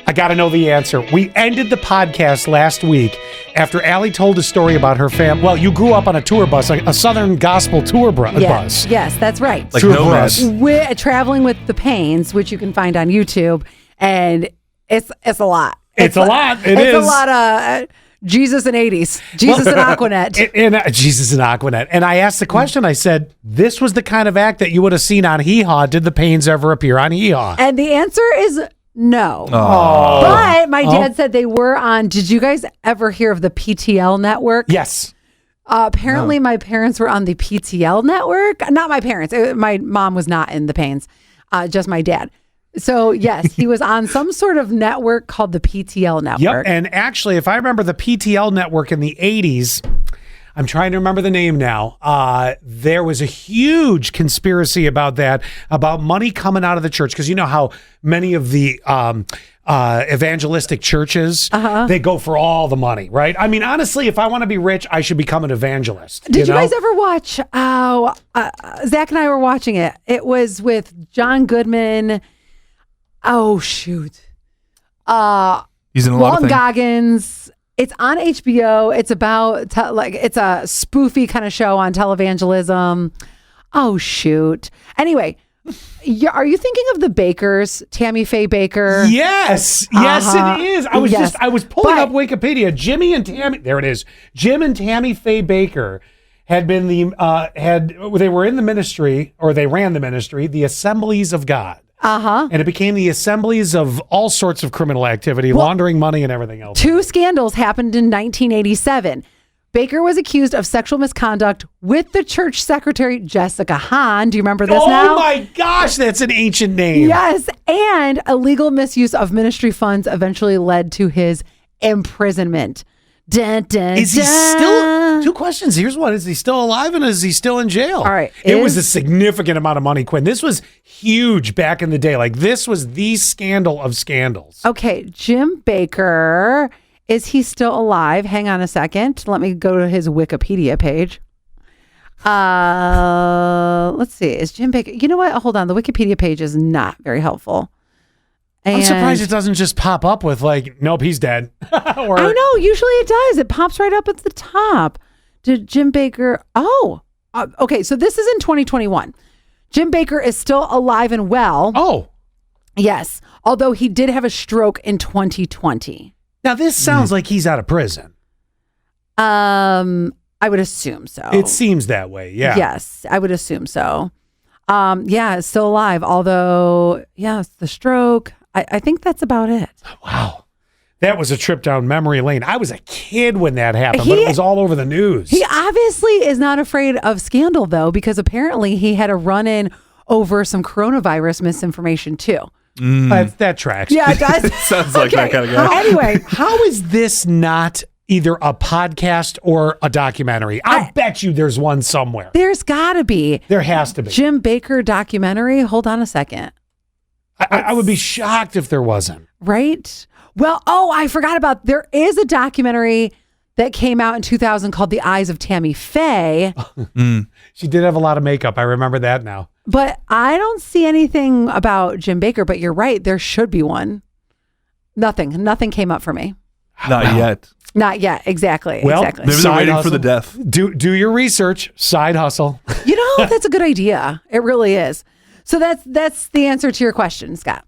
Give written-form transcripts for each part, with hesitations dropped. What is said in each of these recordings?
I got to know the answer. We ended the podcast last week after Allie told a story about her family. Well, you grew up on a tour bus, a Southern Gospel tour bus. Yes, that's right. Like Tour nomads. bus. We're traveling with the Pains, which you can find on YouTube, and it's a lot. It's a lot. It's a lot of Jesus and 80s. Jesus and Aquanet. Jesus and Aquanet. And I asked the question, I said, this was the kind of act that you would have seen on Hee Haw. Did the Pains ever appear on Hee Haw? And the answer is no. Oh. But my dad said they were on. Did you guys ever hear of the PTL network? Yes. Apparently, my parents were on the PTL network. Not my parents. My mom was not in the Pains, just my dad. So, yes, he was on some sort of network called the PTL network. Yep. And actually, if I remember the PTL network in the 80s, I'm trying to remember the name now. There was a huge conspiracy about that, about money coming out of the church. Because you know how many of the evangelistic churches, they go for all the money, right? I mean, honestly, if I want to be rich, I should become an evangelist. Did you guys ever watch? Zach and I were watching it. It was with John Goodman. Oh, shoot. He's in a lot of Walton things. Goggins. It's on HBO. It's about it's a spoofy kind of show on televangelism. Oh shoot. Anyway, are you thinking of the Bakers, Tammy Faye Baker? Yes, it is. I was pulling up Wikipedia. There it is. Jim and Tammy Faye Baker had been they were in the ministry, or they ran the ministry, the Assemblies of God. And it became the Assemblies of all sorts of criminal activity, laundering money and everything else. 2 scandals happened in 1987. Baker was accused of sexual misconduct with the church secretary, Jessica Hahn. Do you remember this now? Oh my gosh, that's an ancient name. Yes. And illegal misuse of ministry funds eventually led to his imprisonment. Dun, dun, Is he dun. still? 2 questions. Here's one. Is he still alive, and is he still in jail? All right. It was a significant amount of money, Quinn. This was huge back in the day. Like, this was the scandal of scandals. Okay. Jim Baker. Is he still alive? Hang on a second. Let me go to his Wikipedia page. Let's see. Is Jim Baker? You know what? Hold on. The Wikipedia page is not very helpful. I'm surprised it doesn't just pop up with like, nope, he's dead. I know. Usually it does. It pops right up at the top. Did Jim Baker? Okay. So this is in 2021. Jim Baker is still alive and well. Oh, yes. Although he did have a stroke in 2020. now this sounds like he's out of prison. I would assume so. It seems that way. Yeah. Yes, I would assume so. Yeah, still alive. Although, yes, the stroke. I think that's about it. Wow. That was a trip down memory lane. I was a kid when that happened, but it was all over the news. He obviously is not afraid of scandal, though, because apparently he had a run-in over some coronavirus misinformation, too. That tracks. Yeah, it does. Sounds like that kind of guy. Anyway, How is this not either a podcast or a documentary? I bet you there's one somewhere. there's got to be. There has to be. Jim Baker documentary. Hold on a second. I would be shocked if there wasn't. Right? Well, I forgot about, there is a documentary that came out in 2000 called The Eyes of Tammy Faye. She did have a lot of makeup. I remember that now. But I don't see anything about Jim Baker, but you're right. There should be one. Nothing came up for me. Not yet. Not yet. Exactly. Well, exactly. Maybe they're Side waiting for hustle. the death. Do your research. Side hustle. You know, that's a good idea. It really is. So that's the answer to your question, Scott.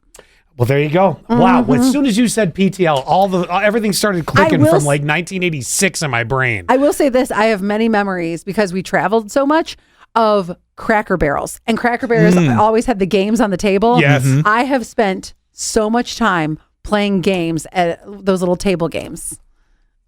Well, there you go. Wow. As soon as you said PTL, everything started clicking from like 1986 in my brain. I will say this. I have many memories because we traveled so much of Cracker Barrels. And Cracker Barrels always had the games on the table. Yes. I have spent so much time playing games at those little table games.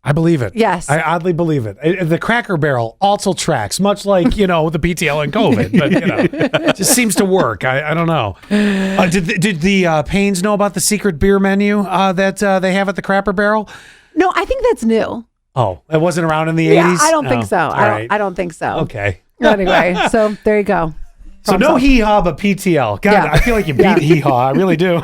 I believe it. Yes. I oddly believe it. The Cracker Barrel also tracks, much like, the PTL and COVID, but, it just seems to work. I don't know. Did the Pains know about the secret beer menu that they have at the Cracker Barrel? No, I think that's new. Oh, it wasn't around in the 80s? Yeah, I don't think so. All right. I don't think so. Okay. Anyway, so there you go. So no hee-haw, but PTL. God, Yeah. I feel like you beat hee-haw. I really do.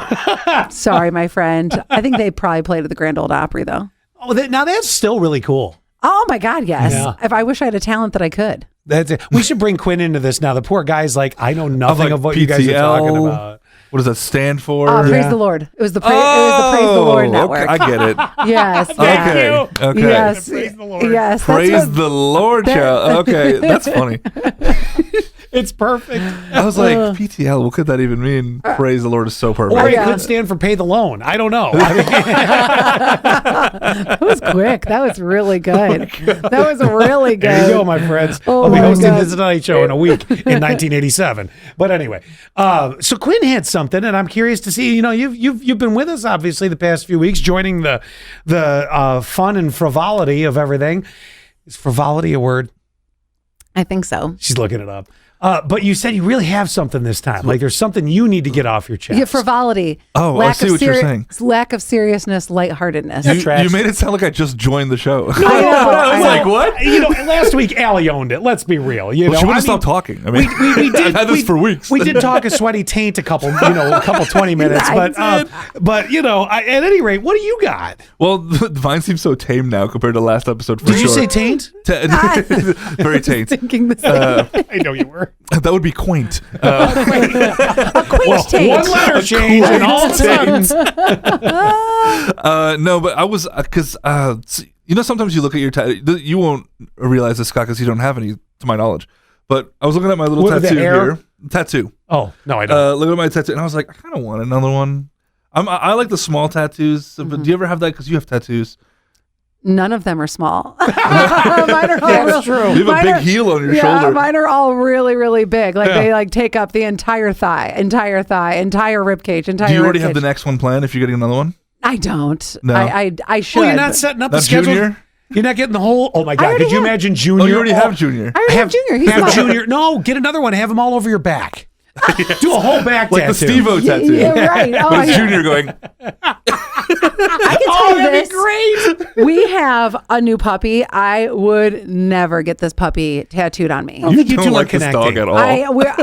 Sorry, my friend. I think they probably played at the Grand Ole Opry, though. Oh, now that's still really cool. Oh, my God, yes. Yeah. If I wish I had a talent that I could. That's it. We should bring Quinn into this now. The poor guy's like, I know nothing of what you guys are talking about. What does that stand for? Praise the Lord. It was the Praise the Lord network. Okay, I get it. Yes. Okay. Okay. Yes. Praise the Lord. Yes. Praise the Lord, child. Okay, that's funny. It's perfect. I was like, PTL, what could that even mean? Praise the Lord is so perfect. Or it could stand for pay the loan. I don't know. That was quick. That was really good. That was really good. There you go, my friends. Oh I'll be my hosting God. this Tonight Show in a week in 1987. But anyway, so Quinn had something, and I'm curious to see. You've been with us obviously the past few weeks, joining the fun and frivolity of everything. Is frivolity a word? I think so. She's looking it up. But you said you really have something this time. Like there's something you need to get off your chest. Yeah, frivolity. Oh, I see what you're saying. Lack of seriousness, lightheartedness. You made it sound like I just joined the show. I know. I was like, what? Last week Allie owned it. Let's be real. She wouldn't stop talking. I mean, we did, I've had this for weeks. We did talk a sweaty taint a couple 20 minutes. But at any rate, what do you got? Well, mine seems so tame now compared to last episode. Did you say taint? Very taint. Thinking the same. I know you were. That would be quaint. A quaint taint. One letter change and all of a sudden. No, but I was because sometimes you look at your tattoo. You won't realize this, Scott, because you don't have any, to my knowledge. But I was looking at my little What, the tattoo hair? here. Tattoo. Oh no, I don't. Looking at my tattoo, and I was like, I kind of want another one. I like the small tattoos, but do you ever have that? Because you have tattoos. None of them are small. Mine are all That's true. You have a big heel on your shoulder. Mine are all really, really big. Like they take up the entire thigh, entire rib cage, entire. Do you already rib have the cage. next one planned? If you're getting another one, I don't. No. I should. Well, you're not setting up the not schedule. Junior. You're not getting the whole. Oh my I God! already Could you have- imagine Junior? Oh, you already have Junior. I already have Junior. He's have mine. Junior. No, get another one. Have him all over your back. Do a whole back Like tattoo. the Steve-O tattoo. Yeah, right. Oh, With yeah. Junior going. I can tell you that'd this. be great. We have a new puppy. I would never get this puppy tattooed on me. I think you don't two like are this dog connecting. at all.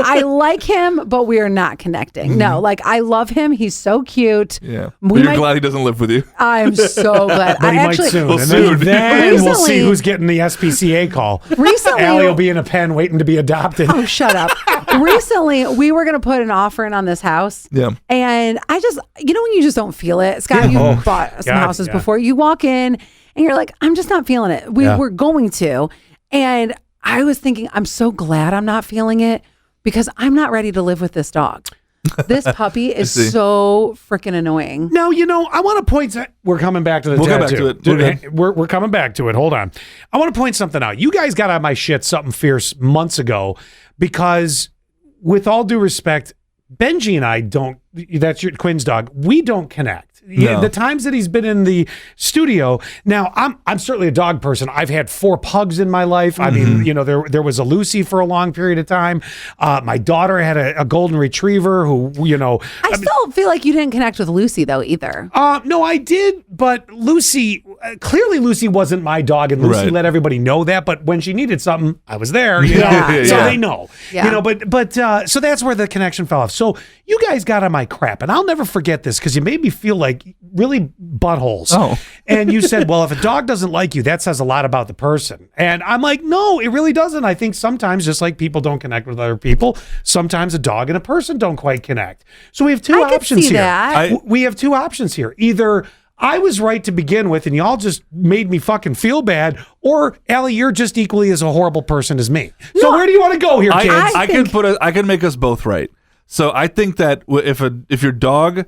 I like him, but we are not connecting. No, like I love him. He's so cute. Yeah. We But you're might- glad he doesn't live with you. I'm so glad. But I he actually might soon. Well, And soon. then we'll see Recently- who's getting the SPCA call. Recently- Allie will be in a pen waiting to be adopted. Oh, shut up. Recently, we were going to put an offer in on this house. Yeah. And I just, when you just don't feel it. Scott, you Oh, bought some God, houses yeah. before. You walk in and you're like, I'm just not feeling it. We Yeah. were going to. And I was thinking, I'm so glad I'm not feeling it because I'm not ready to live with this dog. This puppy is see. so freaking annoying. Now, I want to point. We're coming back to the We'll go tattoo. back to it. We're coming back to it. Hold on. I want to point something out. You guys got on my shit something fierce months ago because, with all due respect, Benji and I don't. That's your Quinn's dog. We don't connect. No. The times that he's been in the studio. Now, I'm certainly a dog person. I've had 4 pugs in my life. I mean, there was a Lucy for a long period of time. My daughter had a golden retriever who, I still feel like you didn't connect with Lucy, though, either. no, I did, but Lucy, clearly Lucy wasn't my dog, and Lucy Right. let everybody know that. But when she needed something, I was there, Yeah. so Yeah. they know, Yeah. But so that's where the connection fell off. So you guys got on my crap, and I'll never forget this because you made me feel like really buttholes. Oh. And you said, well, if a dog doesn't like you, that says a lot about the person. And I'm like, no, it really doesn't. I think sometimes, just like people don't connect with other people, sometimes a dog and a person don't quite connect. So we have 2 I could options see here. that. We have 2 options here. Either I was right to begin with and y'all just made me fucking feel bad, or Allie, you're just equally as a horrible person as me. So where do you want to go here, kids? I can make us both right. So I think that if your dog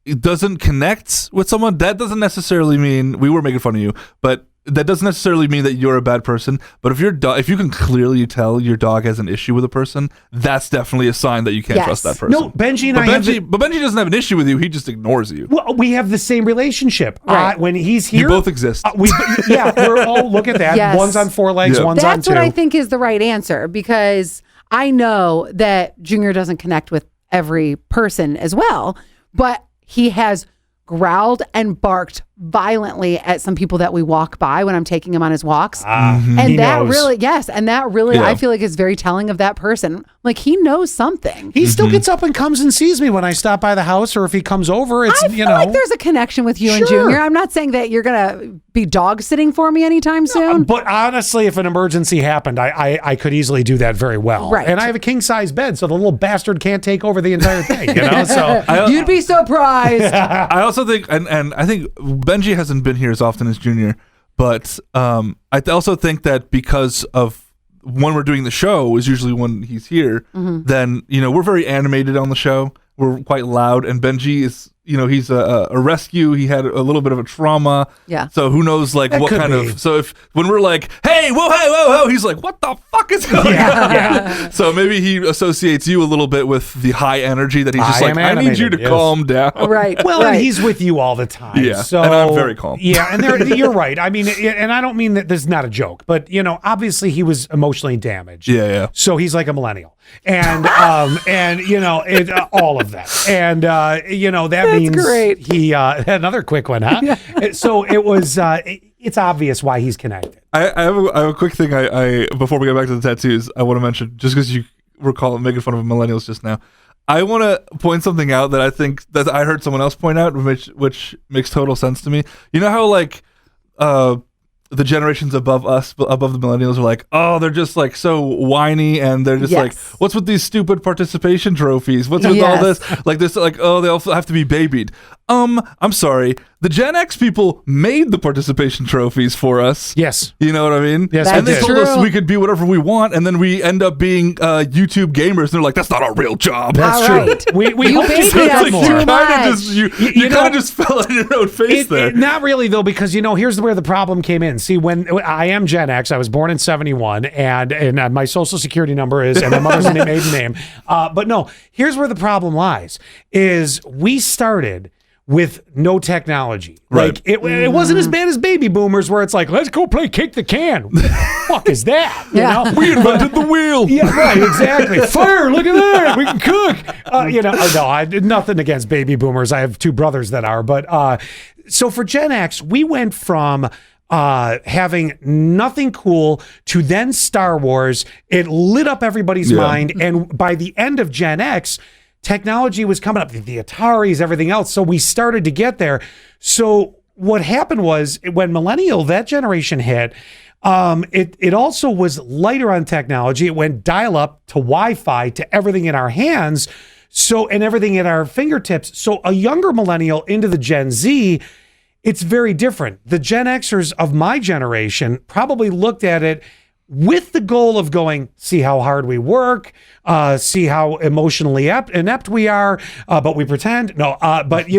doesn't connect with someone, that doesn't necessarily mean we were making fun of you, but that doesn't necessarily mean that you're a bad person. But if if you can clearly tell your dog has an issue with a person, that's definitely a sign that you can't Yes. trust that person. No, Benji and but I have Benji doesn't have an issue with you. He just ignores you. well, we have the same relationship. Right. When he's here, You both exist. we're all look at that. Yes. One's on 4 legs, Yeah. one's on That's 2. what I think is the right answer because I know that Junior doesn't connect with every person as well, but he has growled and barked violently at some people that we walk by when I'm taking him on his walks. He And that knows. really, yes. And that really, Yeah. I feel like is very telling of that person. Like he knows something. He still gets up and comes and sees me when I stop by the house, or if he comes over, it's, I feel like there's a connection with you and Sure. Junior. I'm not saying that you're going to be dog sitting for me anytime soon. But honestly, if an emergency happened, I could easily do that very well. Right. And I have a king size bed, so the little bastard can't take over the entire thing, you know? So You'd be surprised. I also think, and I think Benji hasn't been here as often as Junior, but I also think that because of when we're doing the show is usually when he's here, then, we're very animated on the show. We're quite loud, and Benji is, he's a rescue. He had a little bit of a trauma. Yeah. So who knows, like, That what could kind be. of, so if, when we're like, hey, whoa, he's like, what the fuck is going on? yeah. So maybe he associates you a little bit with the high energy that he's just I like, am I need you animated, to yes. calm down. Right. Well, right. and he's with you all the time. Yeah, So, and I'm very calm. Yeah, and you're right. I mean, and I don't mean that this is not a joke, but, obviously he was emotionally damaged. Yeah. So he's like a millennial. And, all of that. And, that means great. he, another quick one, huh? So it was, it's obvious why he's connected. I have a quick thing. I before we go back to the tattoos, I want to mention, just because you were making fun of millennials just now. I want to point something out that I think that I heard someone else point out, which makes total sense to me. You know how like the generations above us, above the millennials, are like, oh, they're just like so whiny, and they're just like, what's with these stupid participation trophies? What's with all this? Like this, like, oh, they also have to be babied. I'm sorry. The Gen X people made the participation trophies for us. Yes. You know what I mean? Yes, and they they did. told us True. we could be whatever we want, and then we end up being YouTube gamers, and they're like, that's not our real job. That's All true. right. We You hope babied to see us that more. too You kind much. of just you You kind know- of just fell on your own face there. Not really, though, because, here's where the problem came in. See, when I am Gen X, I was born in 71, and my social security number is, and my mother's maiden name. But no, here's where the problem lies, is we started with no technology. Right. Like, it wasn't as bad as baby boomers, where it's like, let's go play kick the can. What the fuck is that? You Yeah. know? We invented the wheel. Yeah, right, exactly. Fire, look at that. We can cook. No, I did nothing against baby boomers. I have two brothers that are. But so for Gen X, we went from having nothing cool to then Star Wars. It lit up everybody's mind. And by the end of Gen X, technology was coming up, the Ataris, everything else. So we started to get there. So what happened was when millennial, that generation hit, it also was lighter on technology. It went dial up to Wi-Fi to everything in our hands. So, and everything at our fingertips. So a younger millennial into the Gen Z, it's very different. The Gen Xers of my generation probably looked at it with the goal of going, see how hard we work, see how emotionally inept we are, but we pretend. No, but we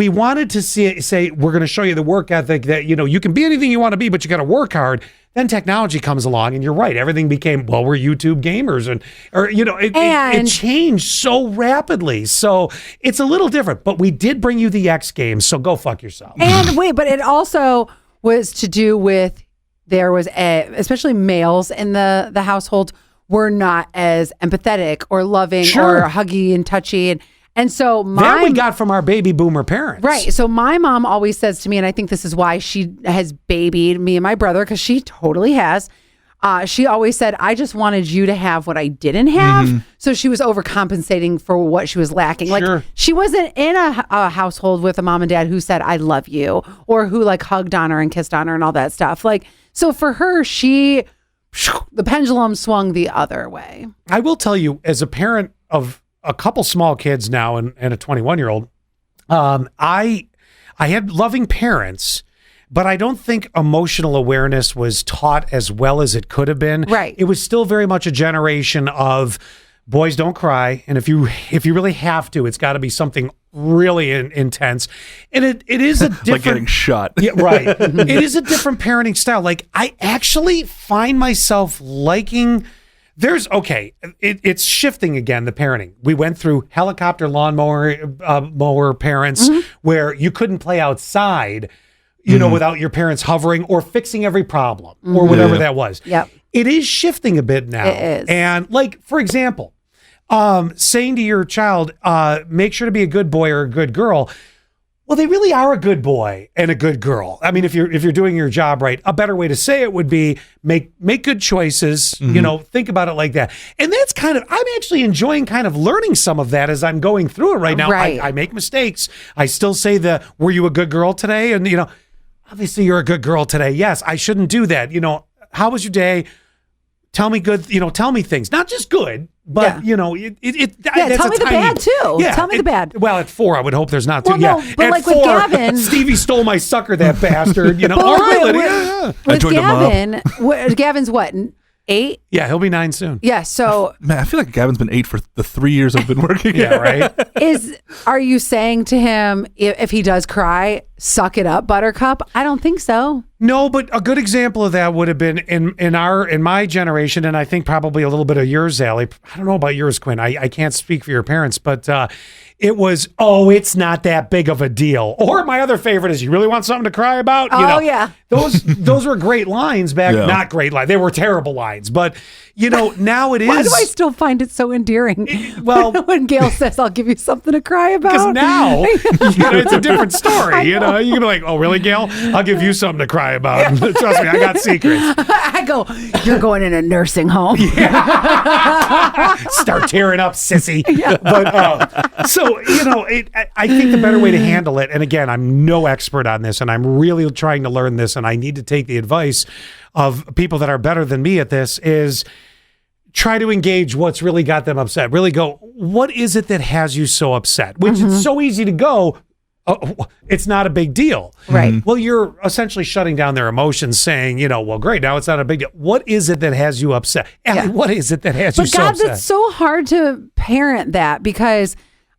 wanted to say we're going to show you the work ethic that you can be anything you want to be, but you got to work hard. Then technology comes along, and you're right. Everything became, well, we're YouTube gamers, it changed so rapidly. So it's a little different. But we did bring you the X Games, so go fuck yourself. And wait, but it also was to do with there was especially males in the household were not as empathetic or loving Sure. or huggy and touchy, and so That we got from our baby boomer parents. right. So my mom always says to me, and I think this is why she has babied me and my brother, because she totally has. She always said, I just wanted you to have what I didn't have. So she was overcompensating for what she was lacking. Sure. Like she wasn't in a household with a mom and dad who said, I love you, or who like hugged on her and kissed on her and all that stuff. Like, so for her, the pendulum swung the other way. I will tell you, as a parent of a couple small kids now and a 21-year-old, I had loving parents, but I don't think emotional awareness was taught as well as it could have been. Right. It was still very much a generation of boys don't cry, and if you really have to, it's got to be something really intense. And it is a different, like getting shot. Yeah, right. It is a different parenting style. Like, I actually find myself liking. It's shifting again, the parenting. We went through helicopter lawnmower mower parents where you couldn't play outside, without your parents hovering or fixing every problem or whatever that was. Yep. It is shifting a bit now. It is. And like, for example, saying to your child, make sure to be a good boy or a good girl. Well, they really are a good boy and a good girl. I mean, if you're doing your job right, a better way to say it would be make good choices, think about it like that. And that's I'm actually enjoying kind of learning some of that as I'm going through it right now. Right. I make mistakes. I still say were you a good girl today? And, obviously you're a good girl today. Yes, I shouldn't do that. How was your day? Tell me good, tell me things, not just good, but Yeah. tell me the bad too. Tell me the bad. Well, at 4, I would hope there's not Well, too. no, Yeah, but at like 4, with Gavin, Stevie stole my sucker, that bastard. But with joined a mob. Gavin, Gavin's what, 8? Yeah, he'll be 9 soon. Yeah. So Man, I feel like Gavin's been 8 for the 3 years I've been working. Yeah, right. are you saying to him if he does cry, suck it up, Buttercup? I don't think so. No, but a good example of that would have been in my generation, and I think probably a little bit of yours, Allie. I don't know about yours, Quinn. I can't speak for your parents, but it was, it's not that big of a deal. Or my other favorite is, you really want something to cry about? Yeah. Those were great lines back. Yeah. Not great lines. They were terrible lines. But, now it is. Why do I still find it so endearing? Well, when Gail says, I'll give you something to cry about. because now, it's a different story. You can be like, oh, really, Gail? I'll give you something to cry about. Trust me, I got secrets. I go, you're going in a nursing home. Start tearing up, sissy. Yeah. But so I think the better way to handle it, and again, I'm no expert on this, and I'm really trying to learn this, and I need to take the advice of people that are better than me at this, is try to engage what's really got them upset. Really go, what is it that has you so upset? Which is so easy to go, it's not a big deal. Right. Well, you're essentially shutting down their emotions, saying, well, great, now it's not a big deal. What is it that has you upset? Allie, what is it that has you so upset? But God, that's so hard to parent that, because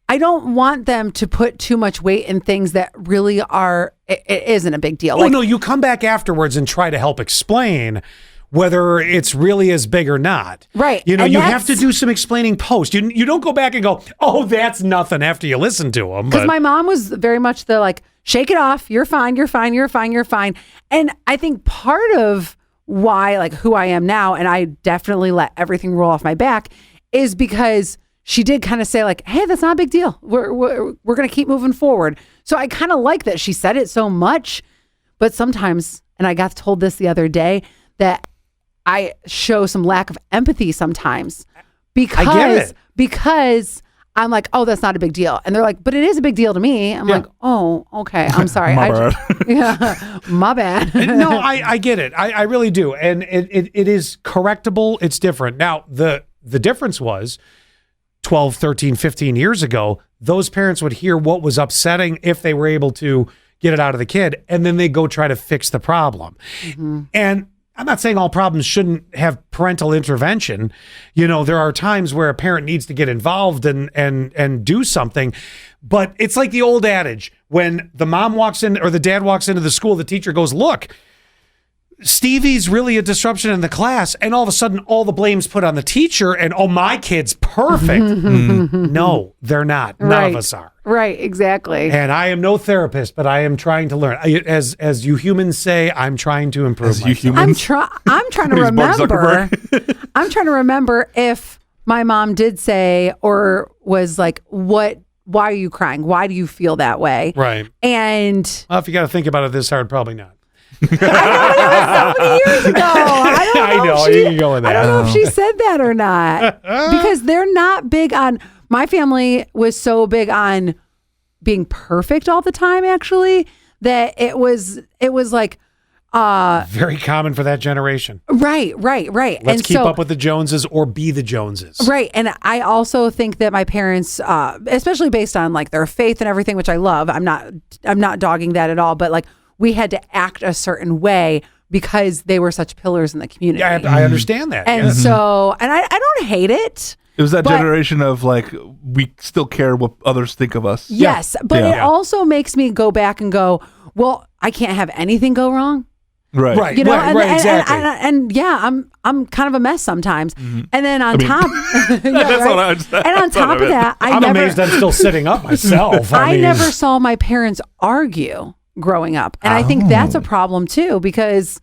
I don't want them to put too much weight in things that really it isn't a big deal. Oh, no, you come back afterwards and try to help explain whether it's really as big or not. Right. You And have to do some explaining post. You don't go back and go, oh, that's nothing after you listen to them. Because my mom was very much the like, shake it off. You're fine. You're fine. You're fine. You're fine. And I think part of why, like, who I am now, and I definitely let everything roll off my back, is because she did kind of say like, hey, that's not a big deal. We're going to keep moving forward. So I kind of like that she said it so much, but sometimes, and I got told this the other day, that I show some lack of empathy sometimes because I'm like, oh, that's not a big deal. And they're like, but it is a big deal to me. I'm like, oh, okay. I'm sorry. My bad. Yeah, my bad. No, I get it. I really do. And it is correctable. It's different. Now, the difference was 12, 13, 15 years ago, those parents would hear what was upsetting if they were able to get it out of the kid, and then they go try to fix the problem. Mm-hmm. And I'm not saying all problems shouldn't have parental intervention. There are times where a parent needs to get involved and do something. But it's like the old adage, when the mom walks in or the dad walks into the school, the teacher goes, look, Stevie's really a disruption in the class, and all of a sudden all the blame's put on the teacher, and my kid's perfect. No, they're not. None of us are. Right, exactly. And I am no therapist, but I am trying to learn. As you humans say, I'm trying to improve myself. I'm trying to remember. I'm trying to remember if my mom did say or was like, why are you crying? Why do you feel that way? Right. And well, if you got to think about it this hard, probably not. I know, that was so many years ago. I know you can go with that. I don't know if she said that or not, because they're not big on. My family was so big on being perfect all the time, actually, that it was like very common for that generation. Right. Let's keep up with the Joneses or be the Joneses. Right. And I also think that my parents, especially based on like their faith and everything, which I love, I'm not dogging that at all, but like we had to act a certain way because they were such pillars in the community. Yeah, I understand that. And so, and I don't hate it. It was that generation of like, we still care what others think of us. Yes. But it also makes me go back and go, well, I can't have anything go wrong. Right. Right. Exactly. And yeah, I'm kind of a mess sometimes. Mm-hmm. And then on top, and on top of that, I'm amazed I'm still sitting up myself. I never saw my parents argue growing up. And I think that's a problem too, because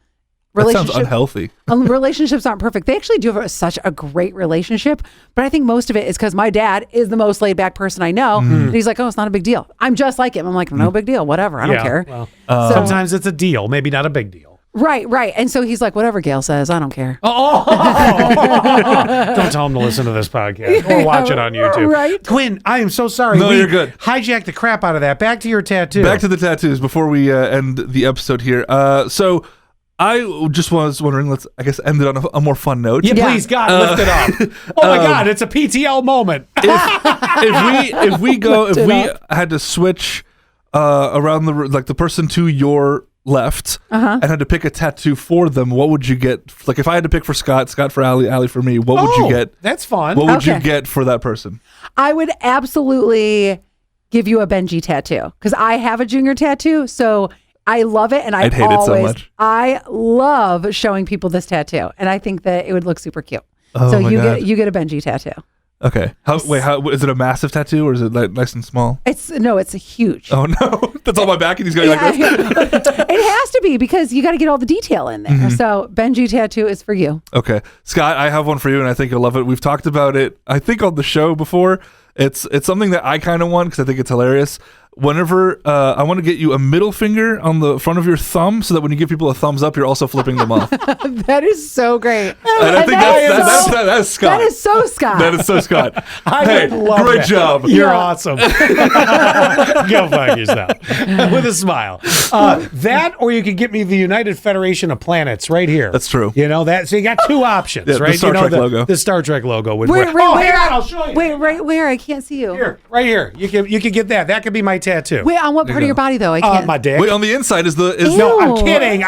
That sounds unhealthy. Relationships aren't perfect. They actually do have such a great relationship, but I think most of it is because my dad is the most laid back person I know. And he's like, oh, it's not a big deal. I'm just like him. I'm like, no big deal. Whatever. I don't care. Well, sometimes it's a deal, maybe not a big deal. Right. And so he's like, whatever Gail says, I don't care. Don't tell him to listen to this podcast or watch it on YouTube. Right. Quinn, I am so sorry. No, you're good. Hijacked the crap out of that. Back to your tattoo. Back to the tattoos before we end the episode here. So I just was wondering, let's, I guess, end it on a more fun note. Yeah, please, God, lift it up. Oh my God, it's a PTL moment. If we had to switch around the person to your left and had to pick a tattoo for them, what would you get? Like if I had to pick for Scott for Allie for me, what would you get? That's fun. What would you get for that person? I would absolutely give you a Benji tattoo because I have a junior tattoo, so I love it, and I'd hate it so much. I love showing people this tattoo, and I think that it would look super cute. Oh so my God. you get a Benji tattaoo. Okay. How is it a massive tattoo or is it like nice and small? It's huge. Oh no, that's on my back, and he's going like this. It has to be because you got to get all the detail in there. So Benji tattoo is for you. Okay, Scott, I have one for you, and I think you'll love it. We've talked about it, I think, on the show before. It's something that I kind of want because I think it's hilarious. Whenever I want to get you a middle finger on the front of your thumb, so that when you give people a thumbs up, you're also flipping them off. That is so great. And I think that's Scott. That is so Scott. That is so Scott. I love great that. job. You're awesome. Go fuck yourself with a smile. That, or you could get me the United Federation of Planets right here. That's true. You know that. So you got two options, Yeah, right? the Star Trek logo. The Star Trek logo would. Wait, hang where? on, I'll show you. Wait, right where? I can't see you. Here, right here. You could get that. That could be my tattoo. Wait, on what part of your body though? I can't. My dick. Wait, on the inside is Ew. No, I'm kidding. You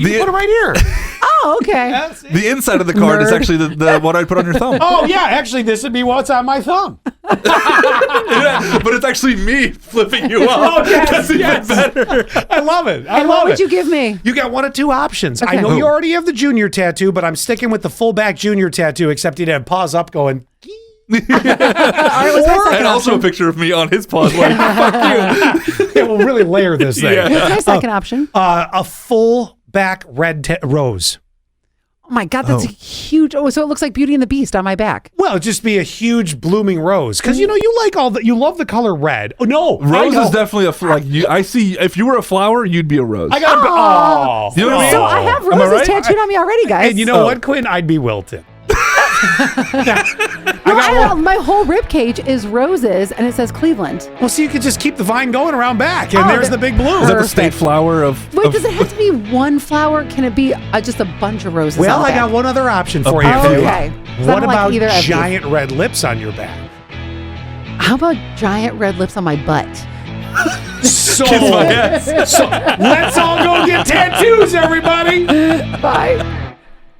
can put it right here. Oh, okay. the inside of the card is Nerd. actually the what I put on your thumb. Oh yeah, actually, this would be what's on my thumb. Yeah, but it's actually me flipping you off. Oh, yes, That's even better. I love it. And what would you give me? You got one of two options. Okay. I know you already have the junior tattoo, but I'm sticking with the fullback junior tattoo, except you'd have paws up going. All right, what's my second And also a option? picture of me on his paws like, fuck you. It will really layer this thing. Yeah. What's my second option? A full back red rose. Oh my God, that's a huge. Oh, so it looks like Beauty and the Beast on my back. Well, it'd just be a huge blooming rose because you like you love the color red. Oh no, Rose is definitely I see. If you were a flower, you'd be a rose. I got Oh. You know what I mean? So I have Am I roses right? tattooed on me already, guys. And you know what, Quinn? I'd be wilted. My whole rib cage is roses, and it says Cleveland. Well, so you could just keep the vine going around back, and there's the big bloom. Is that the state flower of? Wait, does it have to be one flower? Can it be just a bunch of roses? Well, on the I got back? one other option for you. Oh, okay. So I What don't like about either of these. giant red lips on your back? How about giant red lips on my butt? So, Kiss my ass. so let's all go get tattoos, everybody. Bye.